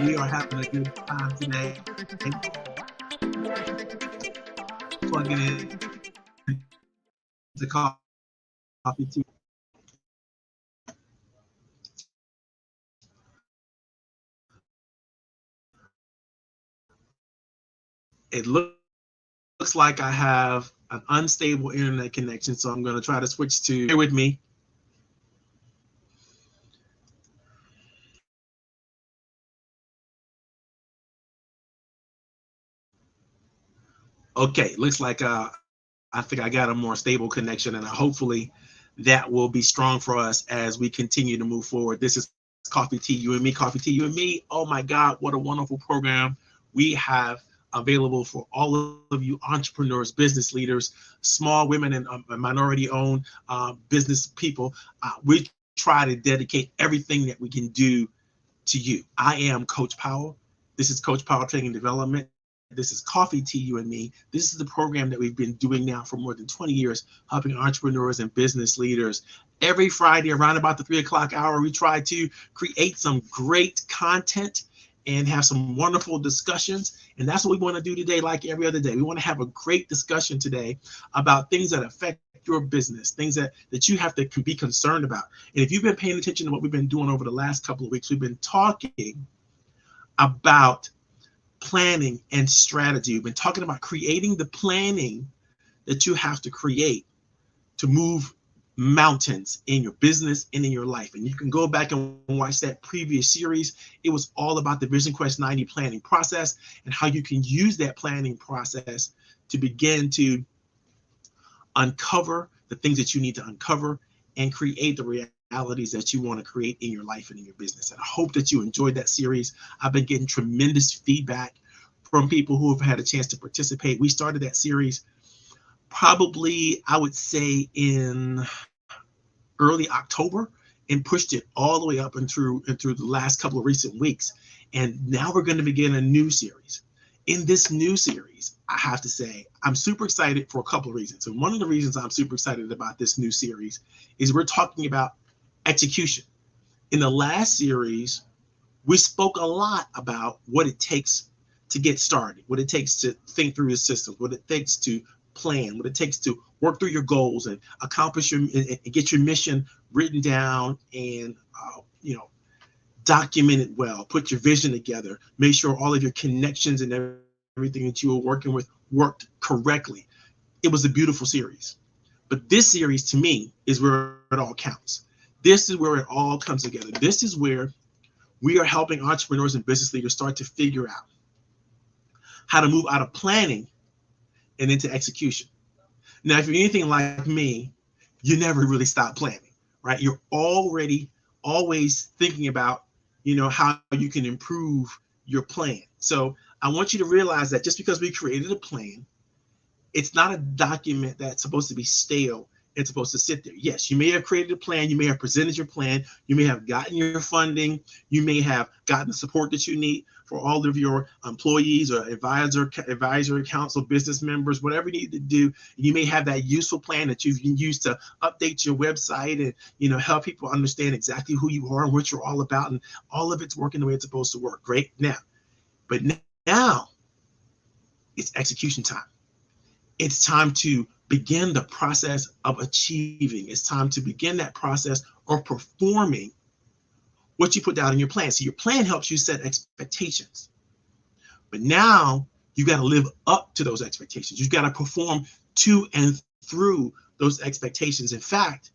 We are having a good time today. Plugging in the coffee tea. It looks like I have an unstable internet connection, so I'm going to try to switch to, bear with me. Okay, looks like I think I got a more stable connection, and hopefully that will be strong for us as we continue to move forward. This is Coffee Tea, You and Me, Coffee Tea, You and Me. Oh my God, what a wonderful program we have available for all of you entrepreneurs, business leaders, small women and minority-owned business people. We try to dedicate everything that we can do to you. I am Coach Powell. This is Coach Powell Training Development. This is Coffee Tea, You and Me. This is the program that we've been doing now for more than 20 years, helping entrepreneurs and business leaders. Every Friday around about the 3 o'clock hour, we try to create some great content and have some wonderful discussions. And that's what we want to do today, like every other day. We want to have a great discussion today about things that affect your business, things that you have to be concerned about. And if you've been paying attention to what we've been doing over the last couple of weeks, we've been talking about planning and strategy. We've been talking about creating the planning that you have to create to move mountains in your business and in your life. And you can go back and watch that previous series. It was all about the Vision Quest 90 planning process and how you can use that planning process to begin to uncover the things that you need to uncover and create the realities that you want to create in your life and in your business. And I hope that you enjoyed that series. I've been getting tremendous feedback from people who have had a chance to participate. We started that series probably, I would say, in early October and pushed it all the way up and through the last couple of recent weeks. And now we're going to begin a new series. In this new series, I have to say, I'm super excited for a couple of reasons. And one of the reasons I'm super excited about this new series is we're talking about execution. In the last series, we spoke a lot about what it takes to get started, what it takes to think through the systems, what it takes to plan, what it takes to work through your goals and accomplish and get your mission written down and document it well, put your vision together, make sure all of your connections and everything that you were working with worked correctly. It was a beautiful series. But this series, to me, is where it all counts. This is where it all comes together. This is where we are helping entrepreneurs and business leaders start to figure out how to move out of planning and into execution. Now, if you're anything like me, you never really stop planning, right? You're already always thinking about, how you can improve your plan. So I want you to realize that just because we created a plan, it's not a document that's supposed to be stale. It's supposed to sit there. Yes, you may have created a plan. You may have presented your plan. You may have gotten your funding. You may have gotten the support that you need for all of your employees or advisory council, business members, whatever you need to do. You may have that useful plan that you can use to update your website and, help people understand exactly who you are and what you're all about. And all of it's working the way it's supposed to work. Great. But now it's execution time. It's time to begin the process of achieving. It's time to begin that process of performing what you put down in your plan. So your plan helps you set expectations. But now you got to live up to those expectations. You've got to perform to and through those expectations. In fact,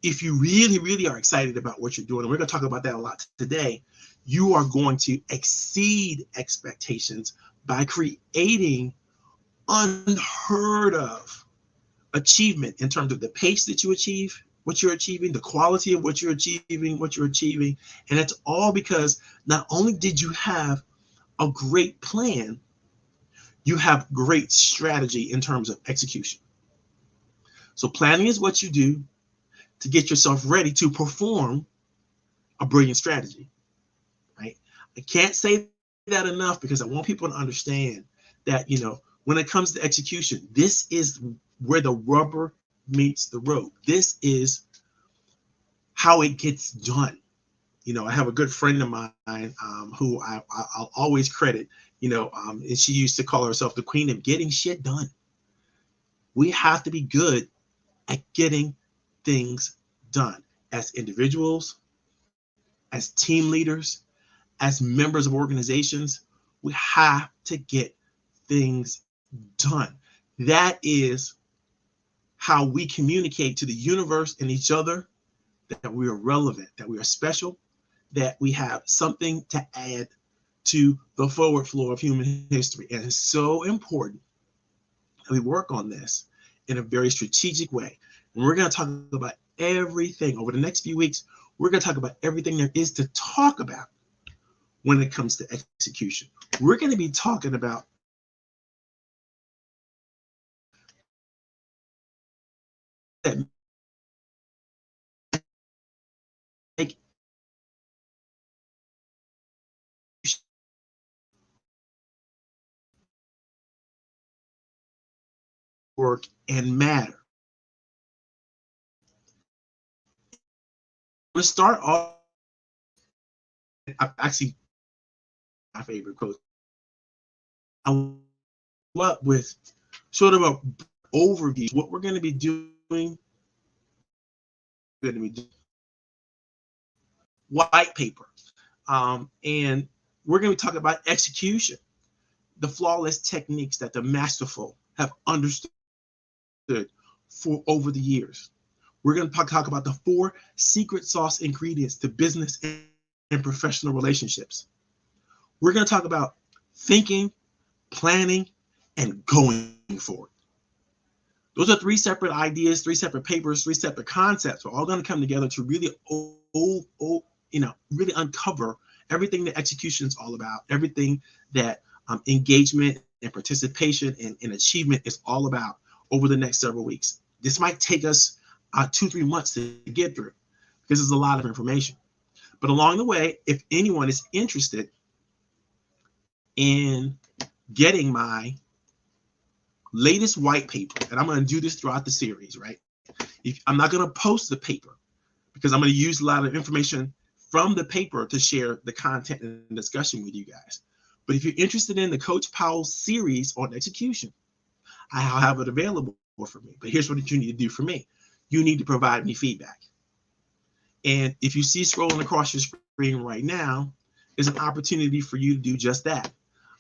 if you really, really are excited about what you're doing, and we're going to talk about that a lot today, you are going to exceed expectations by creating unheard of achievement in terms of the pace that you achieve, what you're achieving, the quality of what you're achieving. And it's all because not only did you have a great plan, you have great strategy in terms of execution. So planning is what you do to get yourself ready to perform a brilliant strategy, right? I can't say that enough because I want people to understand that, when it comes to execution, this is where the rubber meets the road. This is how it gets done. I have a good friend of mine who I'll always credit, and she used to call herself the queen of getting shit done. We have to be good at getting things done as individuals, as team leaders, as members of organizations. We have to get things done. That is how we communicate to the universe and each other that we are relevant, that we are special, that we have something to add to the forward flow of human history. And it's so important that we work on this in a very strategic way. And we're going to talk about everything over the next few weeks. We're going to talk about everything there is to talk about when it comes to execution. We're going to be talking about that make work and matter. I'm going to start off. I've actually my favorite quotes. I up with sort of a overview. What we're going to be doing, white paper, and we're going to talk about execution, the flawless techniques that the masterful have understood for over the years. We're going to talk about the 4 secret sauce ingredients to business and professional relationships. We're going to talk about thinking, planning, and going forward. Those are 3 separate ideas, 3 separate papers, 3 separate concepts. We're all going to come together to really, really uncover everything that execution is all about, everything that engagement and participation and achievement is all about over the next several weeks. This might take us 2-3 months to get through because there's a lot of information. But along the way, if anyone is interested in getting my latest white paper, and I'm going to do this throughout the series, right? I'm not going to post the paper because I'm going to use a lot of information from the paper to share the content and discussion with you guys. But if you're interested in the Coach Powell series on execution, I'll have it available for me. But here's what you need to do for me. You need to provide me feedback. And if you see scrolling across your screen right now, is an opportunity for you to do just that.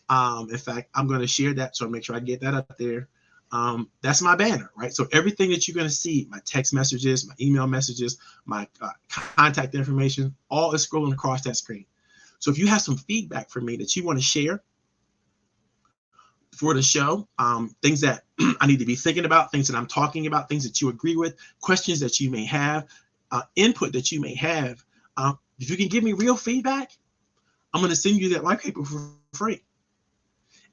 In fact, I'm going to share that, so I'll make sure I get that up there. That's my banner, right? So everything that you're going to see, my text messages, my email messages, my contact information, all is scrolling across that screen. So if you have some feedback for me that you want to share for the show, things that I need to be thinking about, things that I'm talking about, things that you agree with, questions that you may have, input that you may have, if you can give me real feedback, I'm going to send you that white paper for free.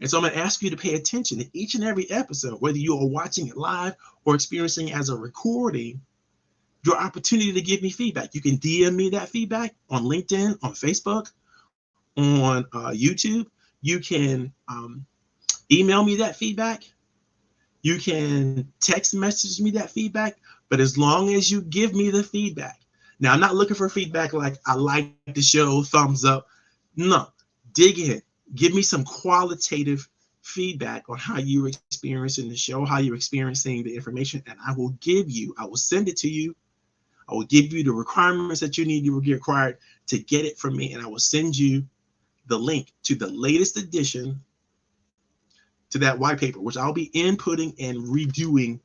And so I'm going to ask you to pay attention to each and every episode, whether you are watching it live or experiencing it as a recording, your opportunity to give me feedback. You can DM me that feedback on LinkedIn, on Facebook, on YouTube. You can email me that feedback. You can text message me that feedback. But as long as you give me the feedback. Now, I'm not looking for feedback like I like the show, thumbs up. No, dig in. Give me some qualitative feedback on how you're experiencing the show, how you're experiencing the information, and I will send it to you. I will give you the requirements that you need to be required to get it from me, and I will send you the link to the latest edition to that white paper, which I'll be inputting and redoing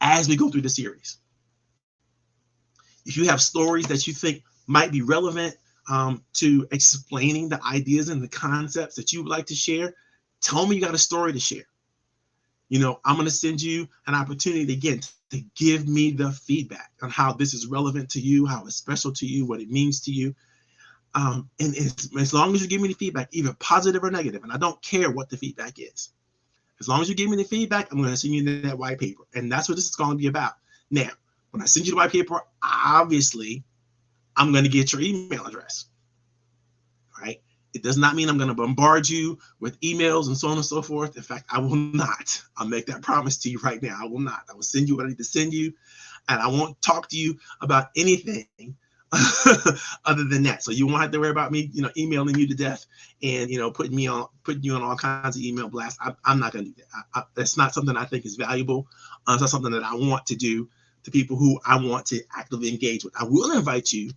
as we go through the series. If you have stories that you think might be relevant to explaining the ideas and the concepts that you would like to share, tell me you got a story to share. I'm going to send you an opportunity again to give me the feedback on how this is relevant to you, how it's special to you, what it means to you. And as long as you give me the feedback, either positive or negative, and I don't care what the feedback is. As long as you give me the feedback, I'm going to send you that white paper. And that's what this is going to be about. Now, when I send you the white paper, obviously, I'm going to get your email address, right? It does not mean I'm going to bombard you with emails and so on and so forth. In fact, I will not. I'll make that promise to you right now. I will not. I will send you what I need to send you, and I won't talk to you about anything other than that. So you won't have to worry about me, emailing you to death and, putting you on all kinds of email blasts. I'm not going to do that. That's not something I think is valuable. It's not something that I want to do to people who I want to actively engage with. I will invite you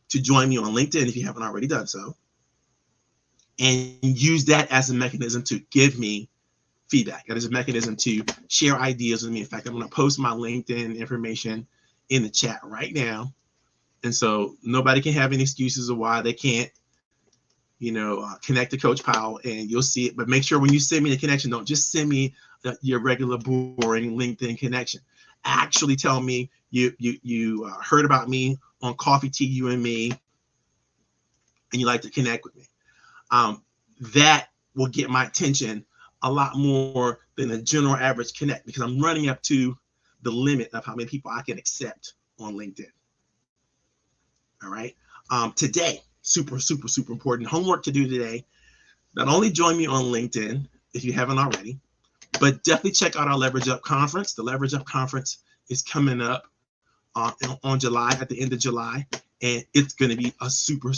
to join me on LinkedIn if you haven't already done so, and use that as a mechanism to give me feedback. That is a mechanism to share ideas with me. In fact, I'm going to post my LinkedIn information in the chat right now. And so nobody can have any excuses of why they can't, connect to Coach Powell, and you'll see it. But make sure when you send me the connection, don't just send me your regular boring LinkedIn connection. Actually tell me you heard about me on Coffee, Tea, You and Me, and you like to connect with me. That will get my attention a lot more than a general average connect, because I'm running up to the limit of how many people I can accept on LinkedIn. All right. Today, super important homework to do today. Not only join me on LinkedIn if you haven't already, but definitely check out our Leverage Up conference. The Leverage Up conference is coming up on July, at the end of July, and it's going to be a super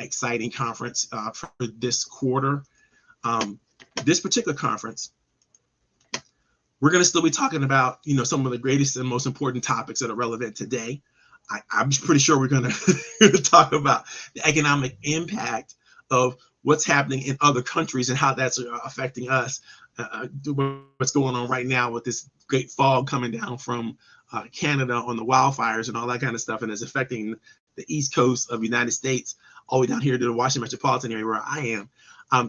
exciting conference for this quarter. This particular conference, we're going to still be talking about, some of the greatest and most important topics that are relevant today. I'm pretty sure we're going to talk about the economic impact of what's happening in other countries and how that's affecting us. What's going on right now with this great fog coming down from Canada on the wildfires and all that kind of stuff, and it's affecting the East Coast of the United States all the way down here to the Washington metropolitan area where I am.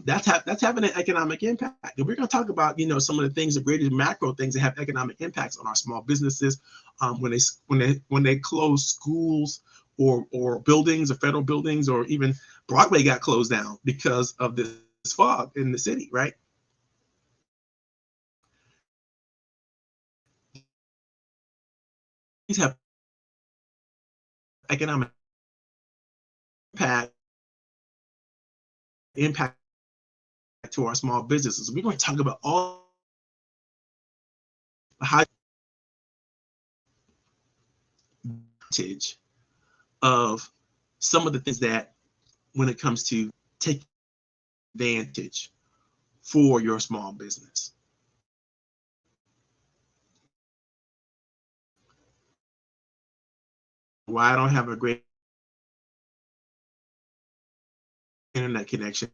That's having an economic impact. And we're going to talk about, some of the things, the greater macro things that have economic impacts on our small businesses when they close schools or buildings or federal buildings, or even Broadway got closed down because of this fog in the city, right? These have economic impact to our small businesses. We're going to talk about all how of some of the things that, when it comes to take advantage for your small business. Why I don't have a great internet connection.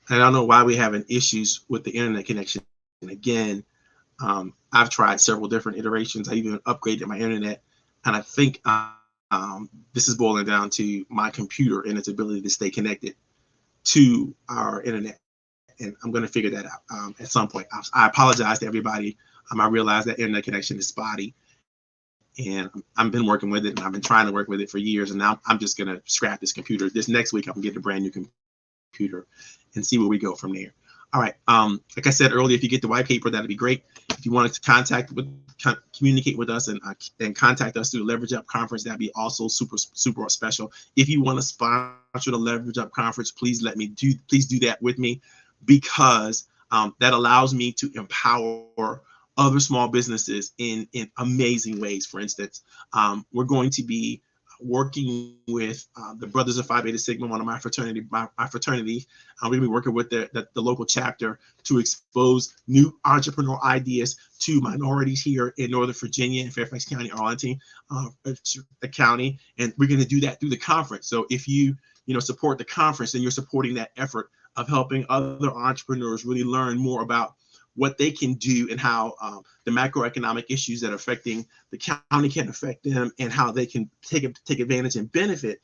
I don't know why we're having issues with the internet connection. And again, I've tried several different iterations. I even upgraded my internet, and I think this is boiling down to my computer and its ability to stay connected to our internet. And I'm going to figure that out at some point. I apologize to everybody. I realize that internet connection is spotty, and I've been working with it, and I've been trying to work with it for years. And now I'm just going to scrap this computer. This next week, I'm getting a brand new computer and see where we go from there. All right. Like I said earlier, if you get the white paper, that'd be great. If you wanted to communicate with us and contact us through the Leverage Up Conference, that'd be also super special. If you want to sponsor the Leverage Up Conference, please do that with me, because that allows me to empower other small businesses in amazing ways. For instance, we're going to be working with the Brothers of Phi Beta Sigma, one of my fraternity. We're going to be working with the local chapter to expose new entrepreneurial ideas to minorities here in Northern Virginia, in Fairfax County, Arlington County, and we're going to do that through the conference. So if you support the conference, then you're supporting that effort of helping other entrepreneurs really learn more about what they can do and how the macroeconomic issues that are affecting the county can affect them, and how they can take advantage and benefit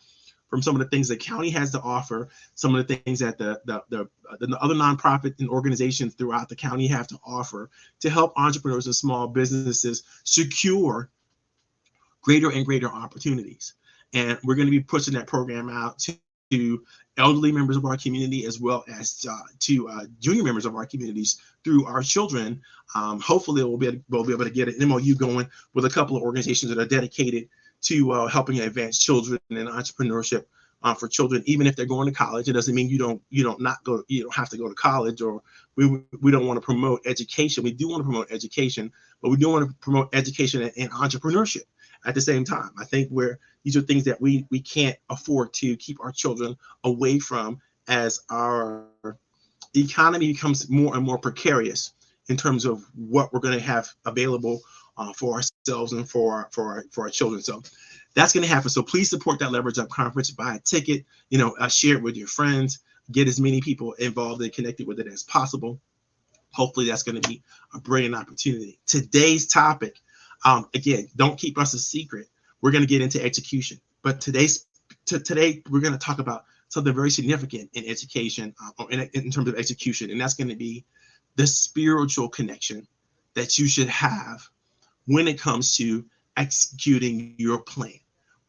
from some of the things the county has to offer, some of the things that the other nonprofit and organizations throughout the county have to offer to help entrepreneurs and small businesses secure greater and greater opportunities. And we're going to be pushing that program out to elderly members of our community, as well as to junior members of our communities through our children. Hopefully we'll be able to get an MOU going with a couple of organizations that are dedicated to helping advance children and entrepreneurship for children. Even if they're going to college, it doesn't mean you don't have to go to college, or we don't want to promote education. We do want to promote education, but we do want to promote education and entrepreneurship at the same time. I think these are things that we can't afford to keep our children away from as our economy becomes more and more precarious in terms of what we're going to have available for ourselves and for our children. So that's going to happen. So please support that Leverage Up Conference. Buy a ticket, share it with your friends, get as many people involved and connected with it as possible. Hopefully that's going to be a brilliant opportunity. Today's topic, again, don't keep us a secret. We're going to get into execution, but today we're going to talk about something very significant in education, in terms of execution, and that's going to be the spiritual connection that you should have when it comes to executing your plan.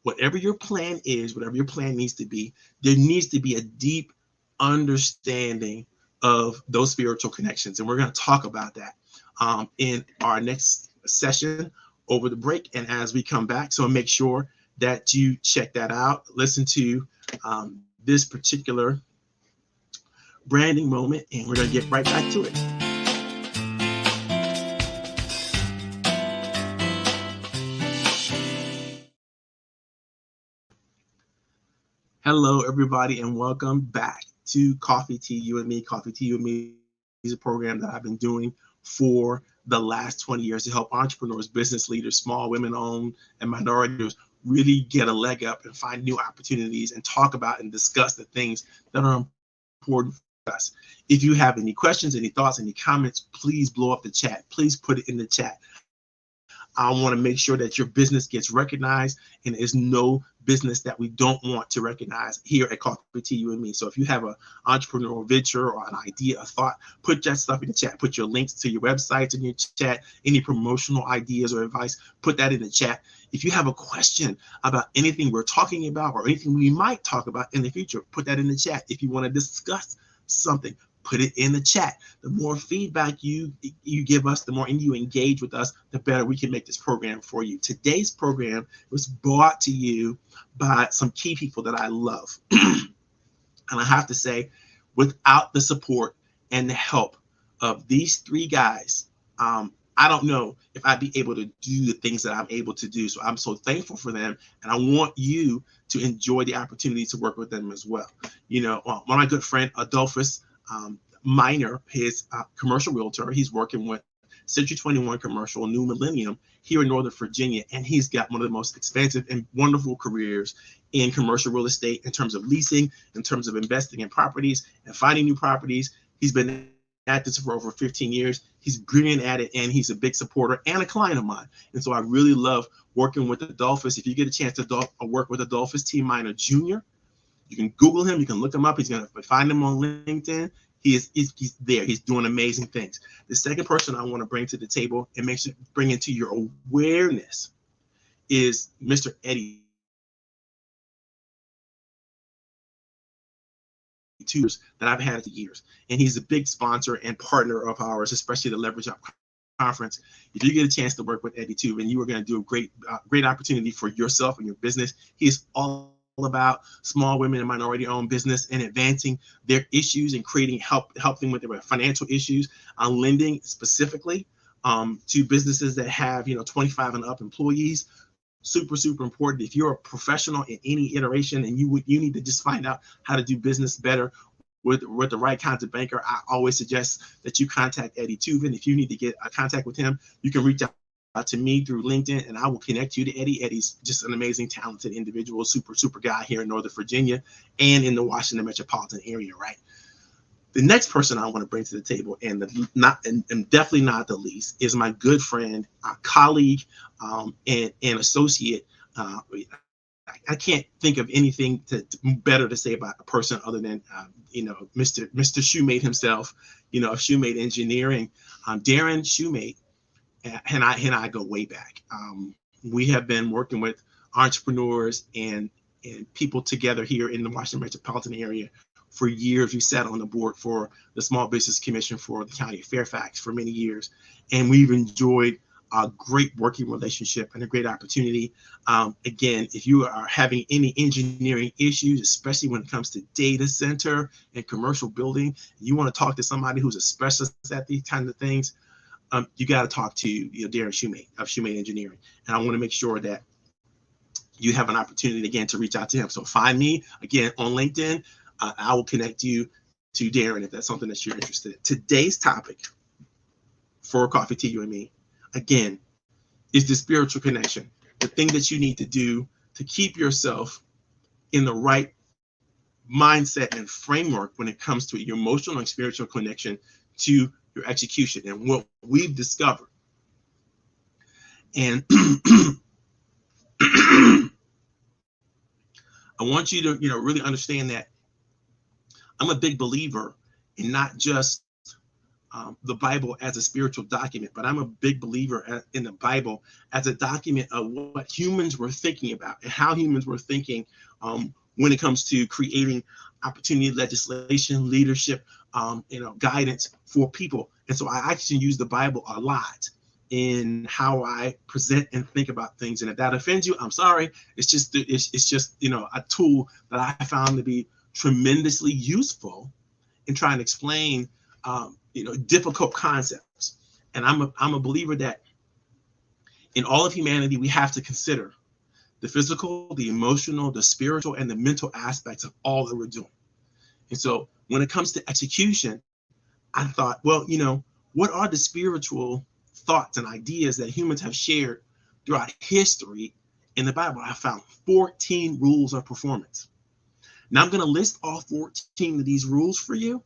Whatever your plan is, whatever your plan needs to be, there needs to be a deep understanding of those spiritual connections, and we're going to talk about that in our next session over the break and as we come back. So make sure that you check that out. Listen to this particular branding moment, and we're going to get right back to it. Hello, everybody, and welcome back to Coffee Tea, You and Me. Coffee Tea, You and Me is a program that I've been doing for the last 20 years to help entrepreneurs, business leaders, small women-owned and minorities really get a leg up and find new opportunities and talk about and discuss the things that are important for us. If you have any questions, any thoughts, any comments, please blow up the chat. Please put it in the chat. I want to make sure that your business gets recognized, and there's no business that we don't want to recognize here at Coffee Tea, You and Me. So if you have an entrepreneurial venture or an idea, a thought, put that stuff in the chat. Put your links to your websites in your chat, any promotional ideas or advice, put that in the chat. If you have a question about anything we're talking about or anything we might talk about in the future, put that in the chat. If you want to discuss something, put it in the chat. The more feedback you give us, the more you engage with us, the better we can make this program for you. Today's program was brought to you by some key people that I love. And I have to say, without the support and the help of these three guys, I don't know if I'd be able to do the things that I'm able to do. So I'm so thankful for them. And I want you to enjoy the opportunity to work with them as well. You know, one of my good friend, Adolphus, Minor, his commercial realtor, he's working with Century 21 Commercial, New Millennium here in Northern Virginia, and he's got one of the most expansive and wonderful careers in commercial real estate in terms of leasing, in terms of investing in properties and finding new properties. He's been at this for over 15 years. He's brilliant at it, and he's a big supporter and a client of mine. And so I really love working with Adolphus. If you get a chance to work with Adolphus T. Minor Jr., you can Google him. You can look him up. He's going to find him on LinkedIn. He's there. He's doing amazing things. The second person I want to bring to the table and bring into your awareness is Mr. Eddie Tutors that I've had for years. And he's a big sponsor and partner of ours, especially the Leverage Up Conference. If you get a chance to work with Eddie Tube, and you are going to do a great opportunity for yourself and your business. He's all about small women and minority-owned business and advancing their issues and help them with their financial issues on lending specifically to businesses that have 25 and up employees. Super important. If you're a professional in any iteration and you need to just find out how to do business better with the right kinds of banker, I always suggest that you contact Eddie Tubin. If you need to get a contact with him, you can reach out to me through LinkedIn, and I will connect you to Eddie. Eddie's just an amazing, talented individual, super guy here in Northern Virginia and in the Washington metropolitan area, right? The next person I want to bring to the table, and definitely not the least, is my good friend, colleague, and associate. I can't think of anything better to say about a person other than Mr. Shoemate himself, of Shoemate Engineering, Darren Shoemate. And I go way back. We have been working with entrepreneurs and people together here in the Washington metropolitan area for years. We sat on the board for the Small Business Commission for the County of Fairfax for many years, and we've enjoyed a great working relationship and a great opportunity. Again, if you are having any engineering issues, especially when it comes to data center and commercial building, you want to talk to somebody who's a specialist at these kinds of things, you got to talk to Darren Shoemate of Shoemate Engineering. And I want to make sure that you have an opportunity, again, to reach out to him. So find me, again, on LinkedIn. I will connect you to Darren if that's something that you're interested in. Today's topic for Coffee Tea, You and Me, again, is the spiritual connection, the thing that you need to do to keep yourself in the right mindset and framework when it comes to your emotional and spiritual connection to your execution and what we've discovered. And I want you to, really understand that I'm a big believer in not just the Bible as a spiritual document, but I'm a big believer in the Bible as a document of what humans were thinking about and how humans were thinking when it comes to creating opportunity, legislation, leadership, guidance for people. And so I actually use the Bible a lot in how I present and think about things. And if that offends you, I'm sorry. It's just a tool that I found to be tremendously useful in trying to explain difficult concepts. And I'm a believer that in all of humanity, we have to consider the physical, the emotional, the spiritual, and the mental aspects of all that we're doing. And so when it comes to execution, I thought, well, what are the spiritual thoughts and ideas that humans have shared throughout history in the Bible? I found 14 rules of performance. Now I'm going to list all 14 of these rules for you,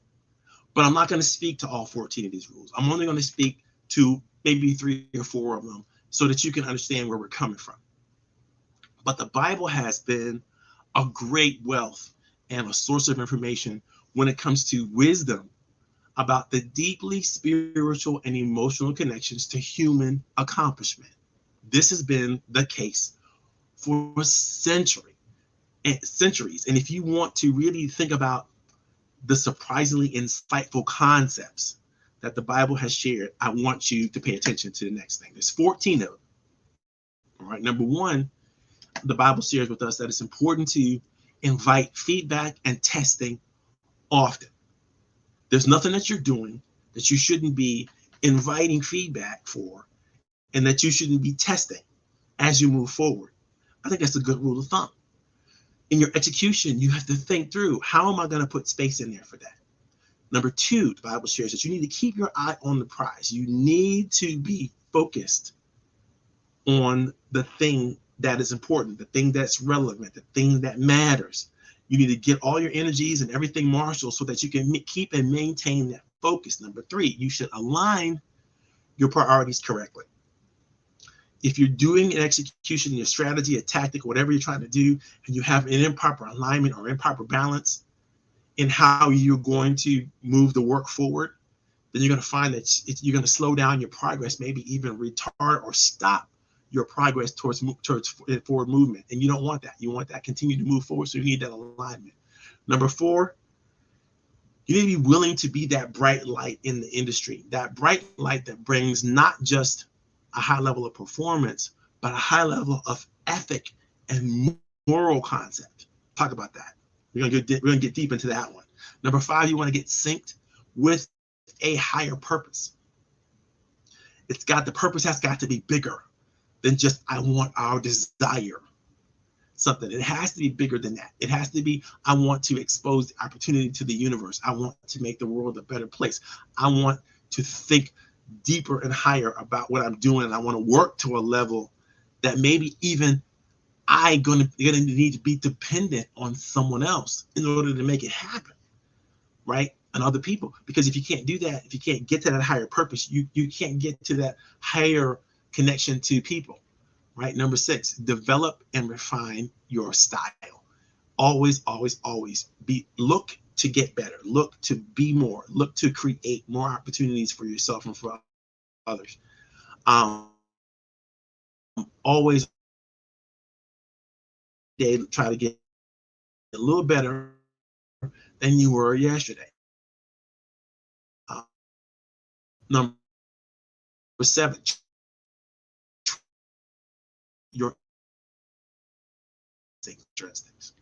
but I'm not going to speak to all 14 of these rules. I'm only going to speak to maybe 3 or 4 of them so that you can understand where we're coming from. But the Bible has been a great wealth and a source of information when it comes to wisdom about the deeply spiritual and emotional connections to human accomplishment. This has been the case for centuries. And if you want to really think about the surprisingly insightful concepts that the Bible has shared, I want you to pay attention to the next thing. There's 14 of them. All right. Number one, the Bible shares with us that it's important to invite feedback and testing often. There's nothing that you're doing that you shouldn't be inviting feedback for and that you shouldn't be testing as you move forward. I think that's a good rule of thumb. In your execution, you have to think through, how am I going to put space in there for that? Number two, the Bible shares that you need to keep your eye on the prize. You need to be focused on the thing that is important, the thing that's relevant, the thing that matters. You need to get all your energies and everything marshaled so that you can keep and maintain that focus. Number three, you should align your priorities correctly. If you're doing an execution, your strategy, a tactic, whatever you're trying to do, and you have an improper alignment or improper balance in how you're going to move the work forward, then you're going to find that you're going to slow down your progress, maybe even retard or stop your progress towards forward movement. And you don't want that. You want that continue to move forward. So you need that alignment. Number four, you need to be willing to be that bright light in the industry, that bright light that brings not just a high level of performance, but a high level of ethic and moral concept. Talk about that. We're gonna get deep into that one. Number five, you want to get synced with a higher purpose. The purpose has got to be bigger than just I want our desire something. It has to be bigger than that. It has to be, I want to expose the opportunity to the universe. I want to make the world a better place. I want to think deeper and higher about what I'm doing. And I want to work to a level that maybe even I'm gonna need to be dependent on someone else in order to make it happen, right? And other people. Because if you can't do that, if you can't get to that higher purpose, you can't get to that higher connection to people, right? Number six, develop and refine your style. Always, always, always look to get better, look to be more, look to create more opportunities for yourself and for others. Always try to get a little better than you were yesterday. Number seven, your things.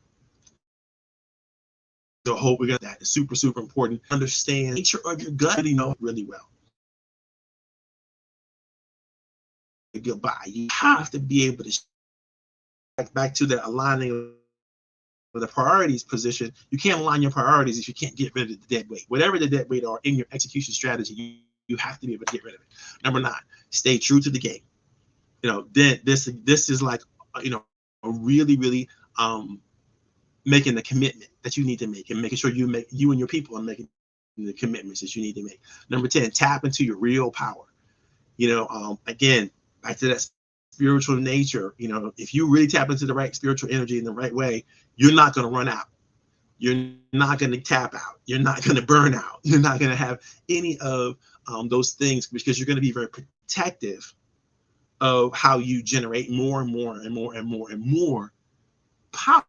So I hope we got that. It's super, super important. Understand nature of your gut, really know it really well. Goodbye. You have to be able to back to the aligning of the priorities position. You can't align your priorities if you can't get rid of the dead weight. Whatever the dead weight are in your execution strategy, you have to be able to get rid of it. Number nine, stay true to the game. Then this is like, really, really making the commitment that you need to make and making sure you and your people are making the commitments that you need to make. Number 10, tap into your real power. Again, back to that spiritual nature. If you really tap into the right spiritual energy in the right way, you're not going to run out. You're not going to tap out. You're not going to burn out. You're not going to have any of those things, because you're going to be very protective of how you generate more and more and more and more and more power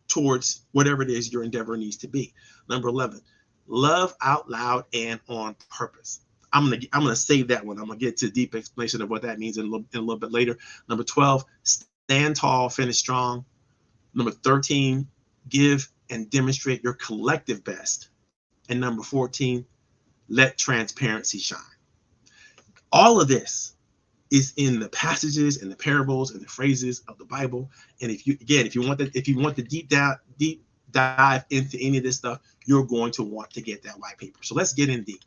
towards whatever it is your endeavor needs to be. Number 11, love out loud and on purpose. I'm gonna save that one. I'm gonna get to a deep explanation of what that means in a little bit later. Number 12, stand tall, finish strong. Number 13, give and demonstrate your collective best. And number 14, let transparency shine. All of this is in the passages and the parables and the phrases of the Bible. And if you want the deep dive into any of this stuff, you're going to want to get that white paper. So let's get in deep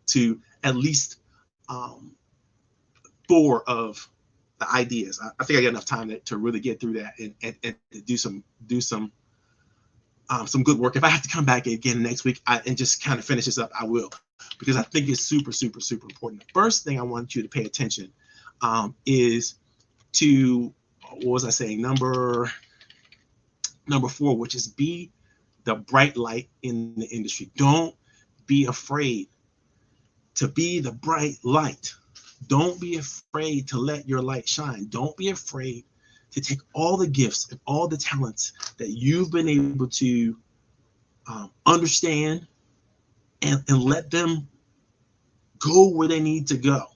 to at least 4 of the ideas. I think I got enough time to really get through that and do some good work. If I have to come back again next week and just kind of finish this up, I will, because I think it's super, super, super important. The first thing I want you to pay attention is to, what was I saying? Number 4, which is be the bright light in the industry. Don't be afraid to be the bright light. Don't be afraid to let your light shine. Don't be afraid to take all the gifts and all the talents that you've been able to understand and let them go where they need to go.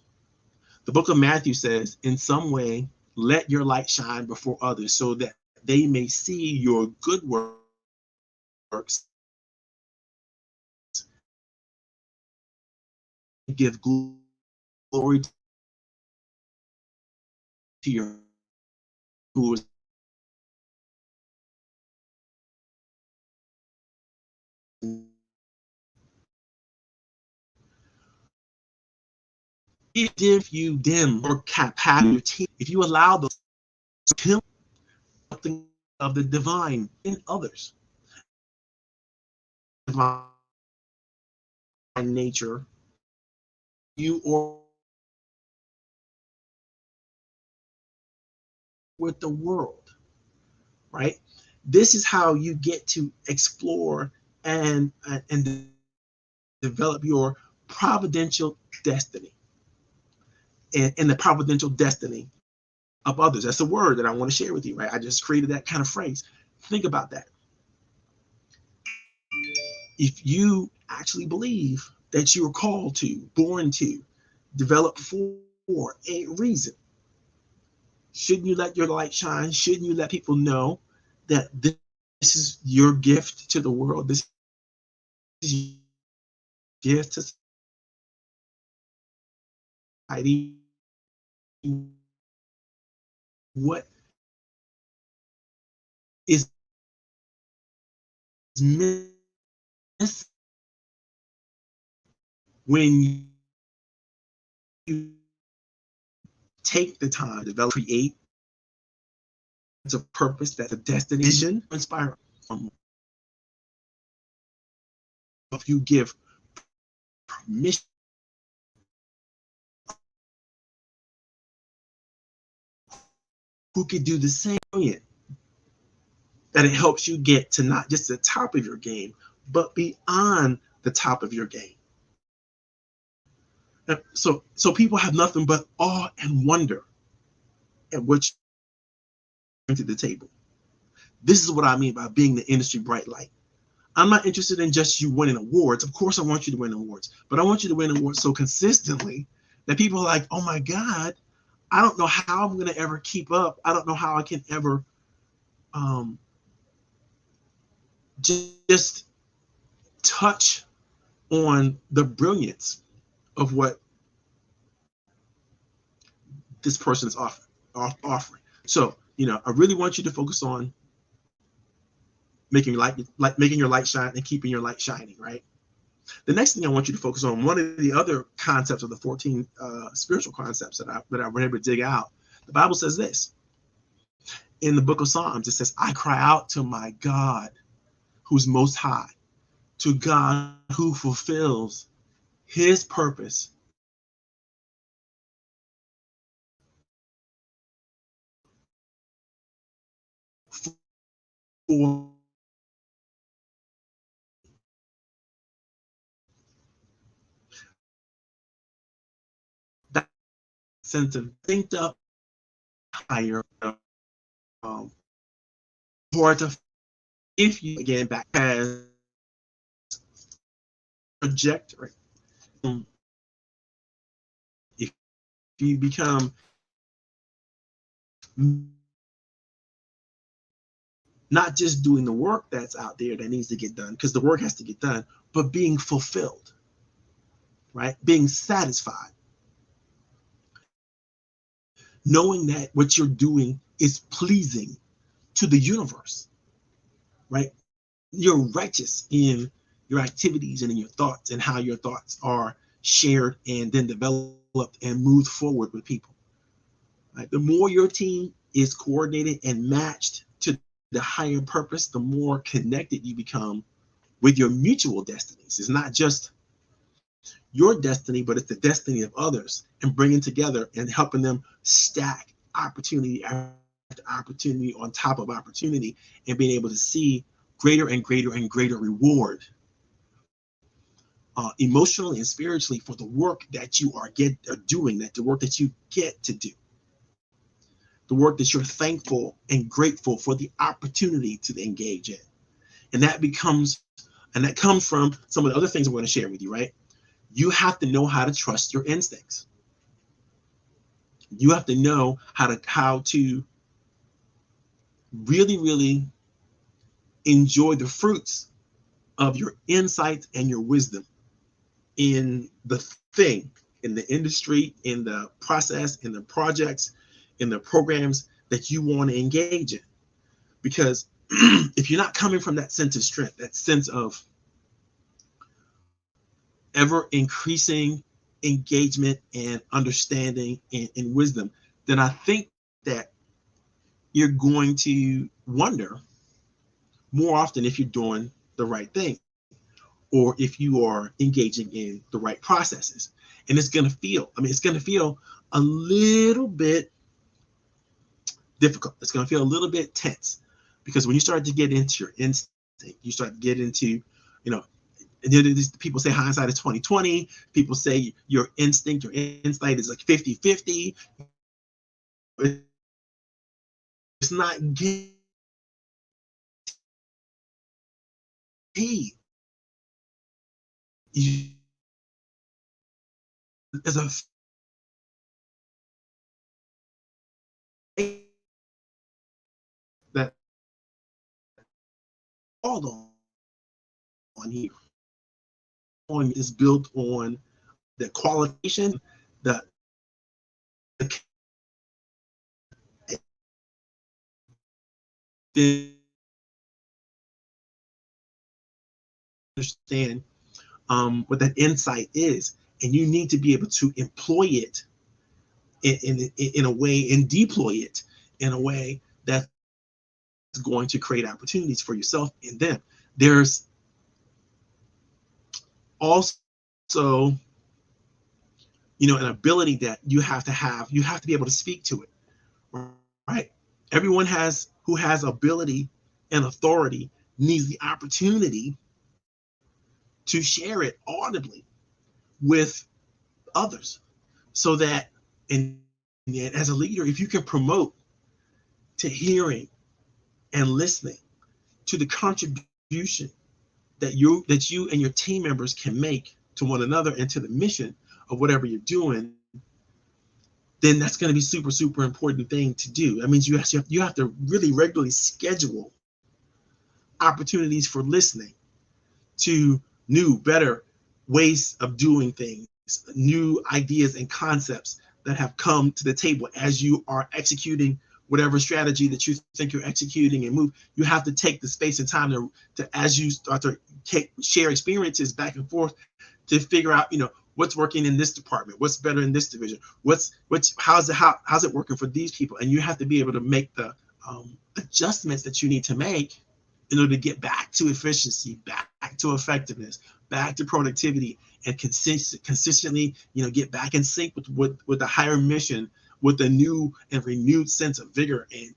The book of Matthew says, in some way, let your light shine before others so that they may see your good works, give glory to your who is if you dim or capacity, if you allow the something of the divine in others, divine nature, you or with the world, right? This is how you get to explore and develop your providential destiny and the providential destiny of others. That's a word that I want to share with you, right? I just created that kind of phrase. Think about that. If you actually believe that you are called to, born to, develop for a reason, shouldn't you let your light shine? Shouldn't you let people know that this is your gift to the world? This is your gift to society. What is missing when you take the time to develop, create a purpose, that's a destination, inspire. If you give permission, who could do the same, that it helps you get to not just the top of your game, but beyond the top of your game. So people have nothing but awe and wonder at what you bring to the table. This is what I mean by being the industry bright light. I'm not interested in just you winning awards. Of course, I want you to win awards, but I want you to win awards so consistently that people are like, oh my God, I don't know how I'm going to ever keep up. I don't know how I can ever just touch on the brilliance of what this person is offering. So, I really want you to focus on making your light shine and keeping your light shining, right? The next thing I want you to focus on, one of the other concepts of the 14 spiritual concepts that I were able to dig out, the Bible says this. In the book of Psalms, it says, I cry out to my God who's most high, to God who fulfills his purpose for that sense of think up higher part of, if you again back as trajectory you become not just doing the work that's out there that needs to get done, because the work has to get done, but being fulfilled, right? Being satisfied, knowing that what you're doing is pleasing to the universe, right? You're righteous in your activities and in your thoughts, and how your thoughts are shared and then developed and moved forward with people. Right? The more your team is coordinated and matched to the higher purpose, the more connected you become with your mutual destinies. It's not just your destiny, but it's the destiny of others, and bringing together and helping them stack opportunity after opportunity on top of opportunity, and being able to see greater and greater and greater reward, emotionally and spiritually, for the work that you are doing, that the work that you get to do, the work that you're thankful and grateful for the opportunity to engage in. And that comes from some of the other things I'm going to share with you, right? You have to know how to trust your instincts. You have to know how to really, really enjoy the fruits of your insights and your wisdom in the thing, in the industry, in the process, in the projects, in the programs that you want to engage in. Because if you're not coming from that sense of strength, that sense of ever increasing engagement and understanding and wisdom, then I think that you're going to wonder more often if you're doing the right thing, or if you are engaging in the right processes. And it's going to feel a little bit difficult. It's going to feel a little bit tense, because when you start to get into your instinct, you start to get into, people say hindsight is 20/20. People say your instinct, your insight is like 50/50. It's not guaranteed. There's a that all on here is built on the qualification, the understand what that insight is, and you need to be able to employ it in a way, and deploy it in a way that's going to create opportunities for yourself and them. There's also, an ability that you have to be able to speak to it, right? Everyone who has ability and authority needs the opportunity to share it audibly with others, so that, and as a leader, if you can promote to hearing and listening to the contribution that you and your team members can make to one another and to the mission of whatever you're doing, then that's going to be super, super important thing to do. That means you have to really regularly schedule opportunities for listening to new, better ways of doing things, new ideas and concepts that have come to the table as you are executing whatever strategy that you think you're executing and move. You have to take the space and time to as you start to share experiences back and forth, to figure out, what's working in this department, what's better in this division, how's it working for these people. And you have to be able to make the adjustments that you need to make in order to get back to efficiency, back to effectiveness, back to productivity, and consistently, get back in sync with the higher mission, with a new and renewed sense of vigor and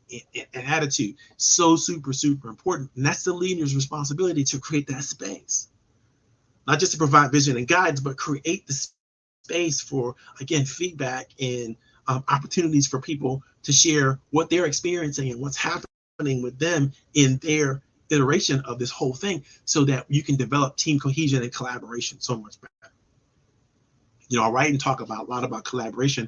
attitude. So super, super important. And that's the leader's responsibility, to create that space. Not just to provide vision and guidance, but create the space for, again, feedback and opportunities for people to share what they're experiencing and what's happening with them in their iteration of this whole thing, so that you can develop team cohesion and collaboration so much better. I write and talk a lot about collaboration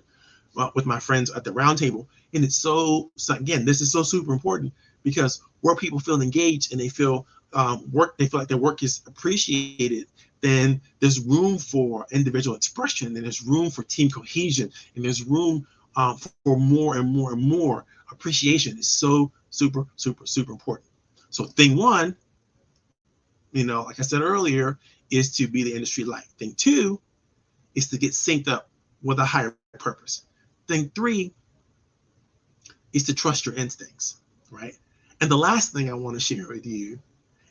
with my friends at the round table. And it's so again, this is so super important, because where people feel engaged and they feel they feel like their work is appreciated, then there's room for individual expression, and there's room for team cohesion, and there's room for more and more and more appreciation. Is so super, super, super important. So thing one, like I said earlier, is to be the industry light. Thing two is to get synced up with a higher purpose. Thing three is to trust your instincts, right? And the last thing I want to share with you,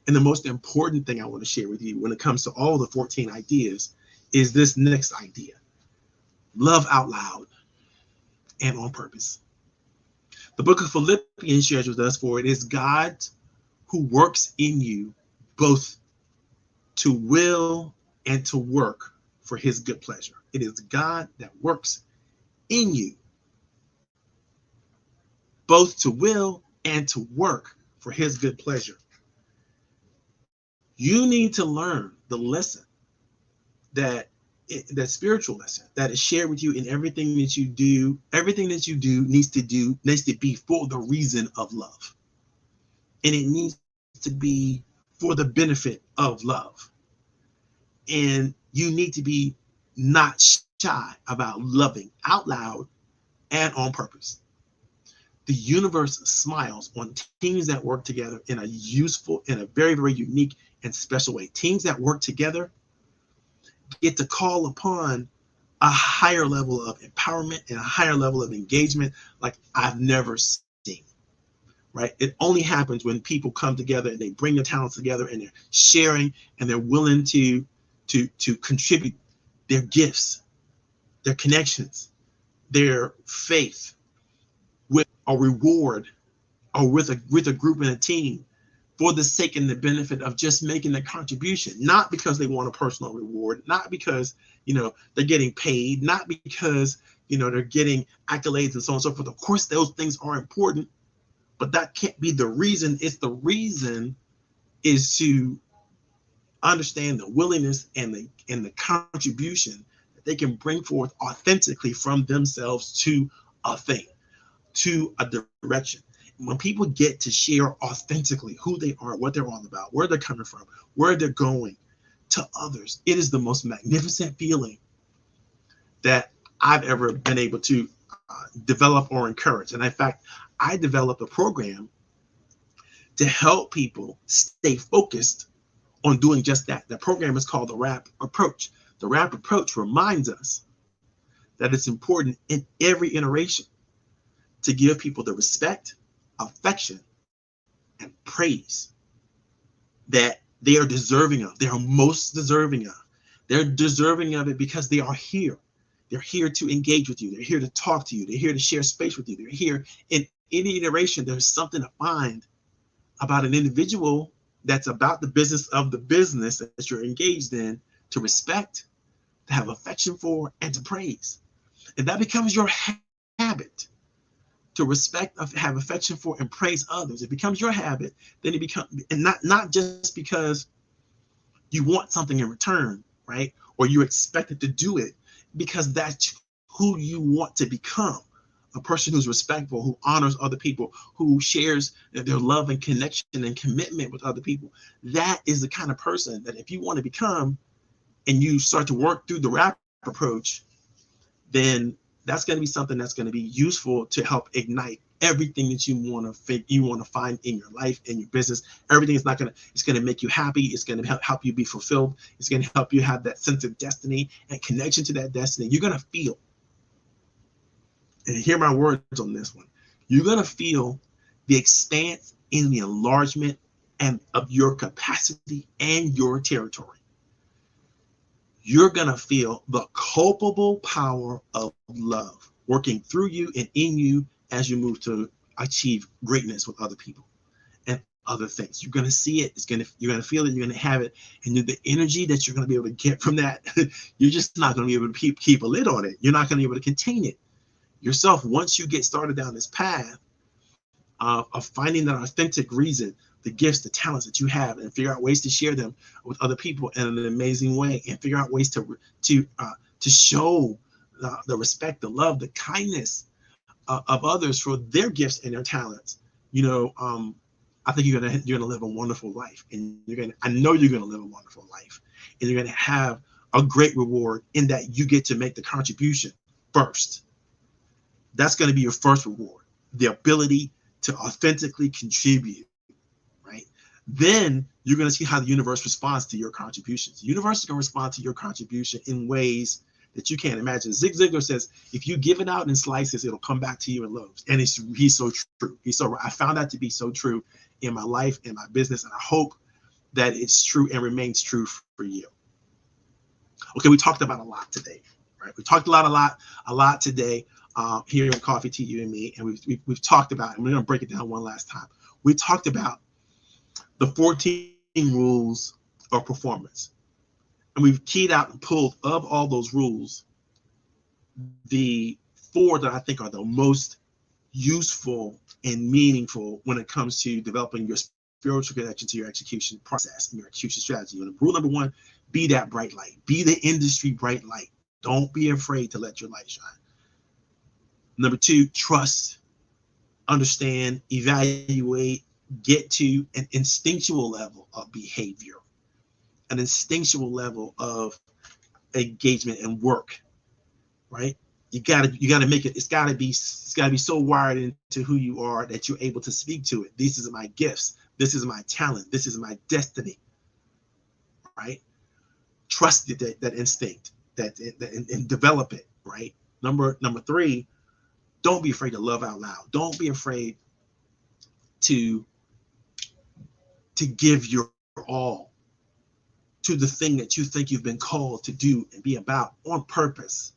and the most important thing I want to share with you when it comes to all the 14 ideas, is this next idea: love out loud and on purpose. The book of Philippians shares with us, for it is God who works in you both to will and to work for his good pleasure. It is God that works in you both to will and to work for his good pleasure. You need to learn the lesson, that spiritual lesson that is shared with you in everything that you do. Everything that you do needs to be for the reason of love. And it needs to be for the benefit of love. And you need to be not shy about loving out loud and on purpose. The universe smiles on teams that work together in a very, very unique and special way. Teams that work together get to call upon a higher level of empowerment and a higher level of engagement like I've never seen, right? It only happens when people come together and they bring their talents together and they're sharing and they're willing to contribute their gifts, their connections, their faith with a reward, or with a group and a team, for the sake and the benefit of just making a contribution, not because they want a personal reward, not because they're getting paid, not because they're getting accolades and so on and so forth. Of course, those things are important, but that can't be the reason. It's the reason is to understand the willingness and the contribution that they can bring forth authentically from themselves to a thing, to a direction. When people get to share authentically who they are, what they're all about, where they're coming from, where they're going to others, it is the most magnificent feeling that I've ever been able to develop or encourage. And in fact, I developed a program to help people stay focused on doing just that. The program is called the WRAP approach. The WRAP approach reminds us that it's important in every iteration to give people the respect, affection, and praise that they are deserving of. They are most deserving of. They're deserving of it because they are here. They're here to engage with you. They're here to talk to you. They're here to share space with you. They're here in any iteration. There's something to find about an individual that's about the business of the business that you're engaged in, to respect, to have affection for, and to praise. And that becomes your habit, to respect, have affection for, and praise others. It becomes your habit. Then it becomes, and not just because you want something in return, right? Or you're expected to do it, because that's who you want to become. A person who's respectful, who honors other people, who shares their love and connection and commitment with other people. That is the kind of person that if you want to become, and you start to work through the WRAP approach, then that's going to be something that's going to be useful to help ignite everything that you want to find in your life, in your business. Everything is it's going to make you happy. It's going to help you be fulfilled. It's going to help you have that sense of destiny and connection to that destiny. You're going to feel, and hear my words on this one, you're going to feel the expanse and the enlargement and of your capacity and your territory. You're going to feel the culpable power of love working through you and in you as you move to achieve greatness with other people and other things. You're going to see it. You're going to feel it. You're going to have it. And the energy that you're going to be able to get from that, you're just not going to be able to keep a lid on it. You're not going to be able to contain it yourself. Once you get started down this path of finding that authentic reason, the gifts, the talents that you have, and figure out ways to share them with other people in an amazing way, and figure out ways to show the respect, the love, the kindness of others for their gifts and their talents, I think you're gonna live a wonderful life, and I know you're gonna live a wonderful life, and you're gonna have a great reward in that you get to make the contribution first. That's going to be your first reward, the ability to authentically contribute, right? Then you're going to see how the universe responds to your contributions. The universe is going to respond to your contribution in ways that you can't imagine. Zig Ziglar says, if you give it out in slices, it'll come back to you in loaves. And he's so true. He's so right. I found that to be so true in my life, in my business, and I hope that it's true and remains true for you. Okay, we talked about a lot today, right? We talked a lot today here in Coffee Tea, You and Me, and we've talked about, and we're going to break it down one last time. We talked about the 14 rules of performance, and we've keyed out and pulled of all those rules the 4 that I think are the most useful and meaningful when it comes to developing your spiritual connection to your execution process and your execution strategy. And rule number 1, be that bright light. Be the industry bright light. Don't be afraid to let your light shine. Number 2, trust, understand, evaluate, get to an instinctual level of behavior, an instinctual level of engagement and work, right? You gotta make it. It's gotta be so wired into who you are that you're able to speak to it. These are my gifts. This is my talent. This is my destiny, right? Trust that instinct, and develop it, right? Number 3, don't be afraid to love out loud. Don't be afraid to give your all to the thing that you think you've been called to do and be about on purpose.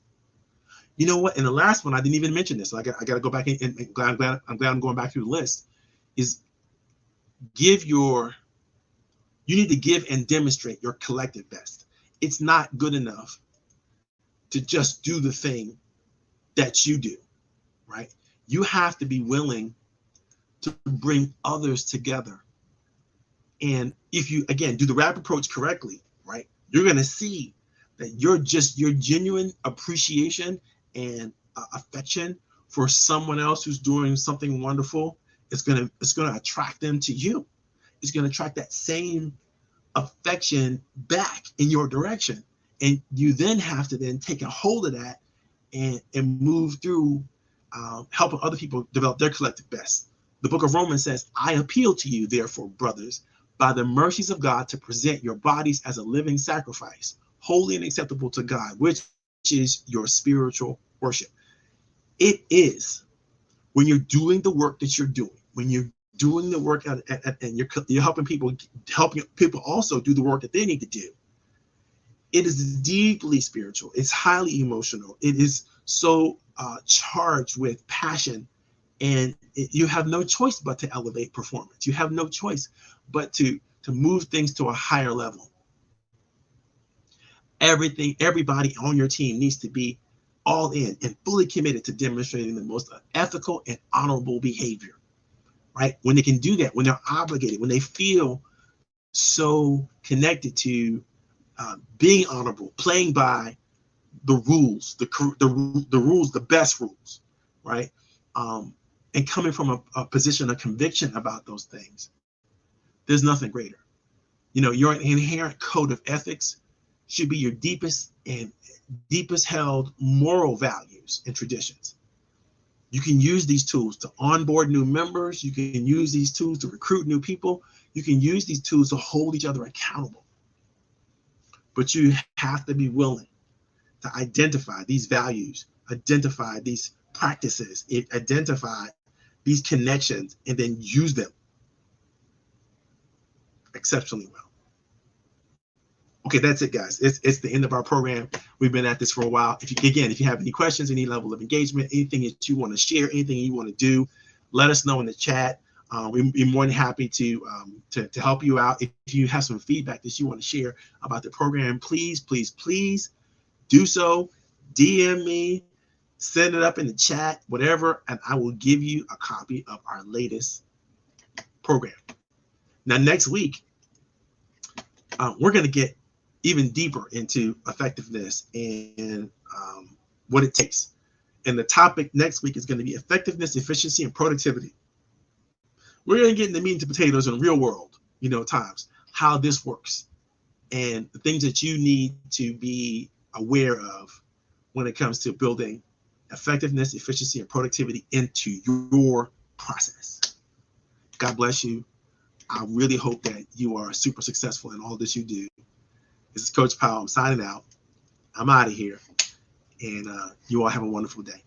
You know what? And the last one, I didn't even mention this. So I got to go back in, and I'm glad I'm going back through the list. Is you need to give and demonstrate your collective best. It's not good enough to just do the thing that you do, right? You have to be willing to bring others together. And if you, again, do the RAP approach correctly, right, you're going to see that your genuine appreciation and affection for someone else who's doing something wonderful, it's going to attract them to you. It's going to attract that same affection back in your direction. And you then have to then take a hold of that and move through helping other people develop their collective best. The book of Romans says, I appeal to you, therefore, brothers, by the mercies of God, to present your bodies as a living sacrifice, holy and acceptable to God, which is your spiritual worship. It is when you're doing the work that you're doing, when you're doing the work and you're helping people also do the work that they need to do. It is deeply spiritual. It's highly emotional. It is so charged with passion, and you have no choice but to elevate performance. You have no choice but to move things to a higher level. Everybody on your team needs to be all in and fully committed to demonstrating the most ethical and honorable behavior, right? When they can do that, when they're obligated, when they feel so connected to being honorable, playing by the rules, the rules, the best rules, right? And coming from a position of conviction about those things, there's nothing greater. Your inherent code of ethics should be your deepest held moral values and traditions. You can use these tools to onboard new members. You can use these tools to recruit new people. You can use these tools to hold each other accountable. But you have to be willing to identify these values, identify these practices, identify these connections, and then use them exceptionally well. Okay, that's it, guys. It's the end of our program. We've been at this for a while. If you have any questions, any level of engagement, anything that you want to share, anything you want to do, let us know in the chat. We'd be more than happy to help you out. If you have some feedback that you want to share about the program, please do so. DM me, send it up in the chat, whatever, and I will give you a copy of our latest program. Now, next week, we're going to get even deeper into effectiveness and what it takes. And the topic next week is going to be effectiveness, efficiency, and productivity. We're going to get into meat and potatoes in real world, times, how this works and the things that you need to be aware of when it comes to building effectiveness, efficiency, and productivity into your process. God bless you. I really hope that you are super successful in all that you do. This is Coach Powell. I'm signing out. I'm out of here. And you all have a wonderful day.